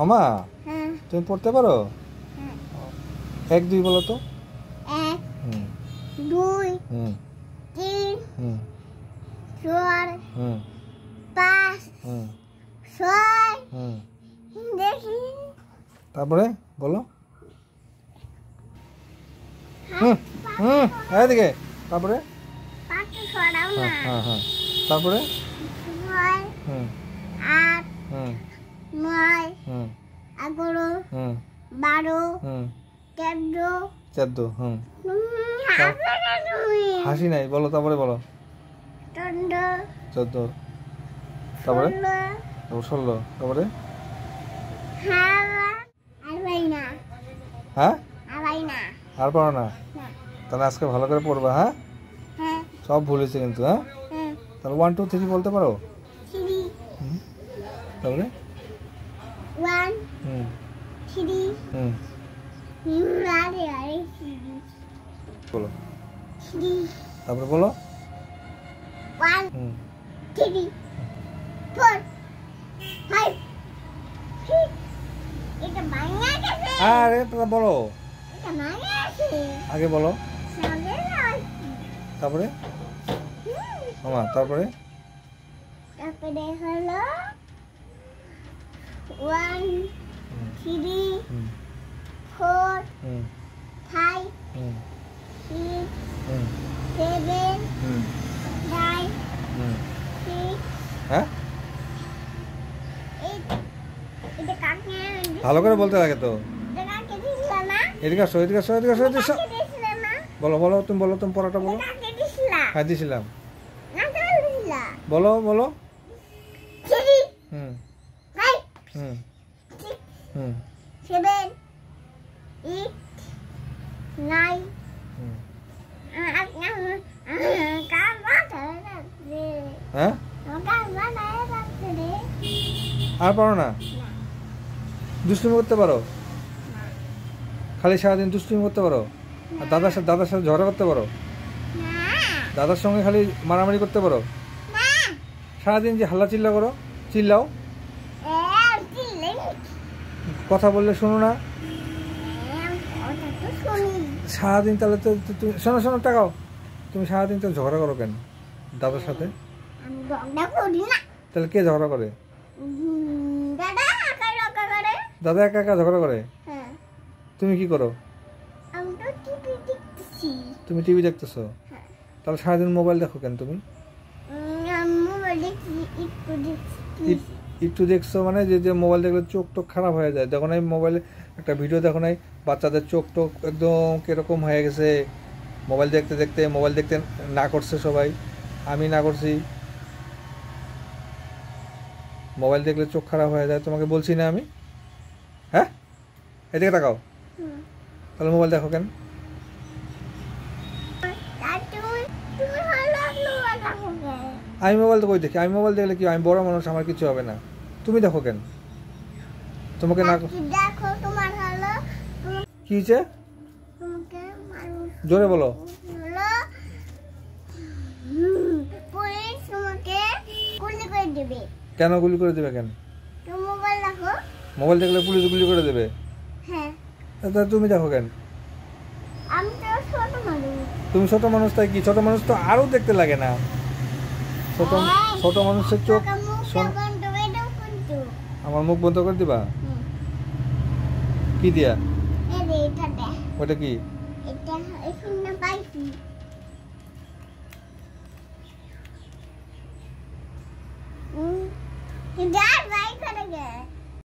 ওমা তুমি পড়তে পারো? 1 2 বলো তো। 1 2 3 4 5 6 দেখি তারপরে বলো। এদিকে তারপরে হ্যাঁ তারপরে 6 8 9 11 12 14 হাসি নাই বলো তারপরে বলো। 14 তারপরে 16 তারপরে হ্যাঁ আর পারো না? তাহলে আজকে ভালো করে পড়বা। হ্যাঁ সব ভুলেছে কিন্তু। হ্যাঁ তাহলে 1 2 3 বলতে পারো? তারপরে 1 3 বলো তারপরে বলো 1 3 4 5 6 এটা ভাঙা গেছে। আরে তোমরা বলো এটা ভাঙা গেছে আগে বলো। তারপরে মামা তারপরে হলো 1 3 4 5 6 7 9 6 হ্যাঁ এটা কাকে ভালো করে বলতে লাগে তো। এটা কাকে দিছিলা না? এদিকে আসো এদিকে আসো এদিকে আসো এদিকে আসো। দিছিলা না? বলো তুমি পড়াটা বলো। কাকে দিছিলা? হ্যাঁ দিছিলাম। না তো দিছিলা। বলো 3 5 6 7 8 9 হ্যাঁ আর পারো না? দুষ্টুমি করতে পারো? খালি সারাদিন দুষ্টুমি করতে পারো? আর দাদার সাথে ঝগড়া করতে পারো? দাদার সঙ্গে খালি মারামারি করতে পারো? সারাদিন যে হাল্লা চিল্লা করো, চিল্লাও, কথা বললে শোনো না সারাদিন। তাহলে তো তুমি শোনো টাকাও তুমি সারাদিন তো ঝগড়া করো কেন দাদার সাথে? তাহলে কে ঝগড়া করে? দাদা একা একা ঝগড়া করে। তুমি কি করো? তুমি টিভি দেখতেছো? তাহলে সারাদিন মোবাইল দেখো কেন তুমি? একটু দেখছো মানে যে মোবাইল দেখলে চোখ টোক খারাপ হয়ে যায়। দেখো না মোবাইলে একটা ভিডিও দেখো নাই বাচ্চাদের চোখ টোক একদম কিরকম হয়ে গেছে মোবাইল দেখতে না করছে সবাই, আমি না করছি। মোবাইল দেখলে চোখ খারাপ হয়ে যায় তোমাকে বলছি না আমি? হ্যাঁ এদিকে তাকাও। তাহলে মোবাইল দেখো কেন? আমি মোবাইল তো কই দেখি? আমি মোবাইল দেখলে কি আমি বড় মানুষ, আমার কিছু হবে না। তুমি দেখো কেন? তোমাকে না কি হয়েছে জোরে বলো। কেন গুলি করে দেবে কেন? মোবাইল দেখলে পুলিশ গুলি করে দেবে? তুমি দেখো কেন? তুমি ছোট মানুষ তাই কি? ছোট মানুষ তো আরো দেখতে লাগে না। ছোট মানুষের চোখ। আমার মুখ বন্ধ করে দিবা? কি দিয়া? ওটা কি?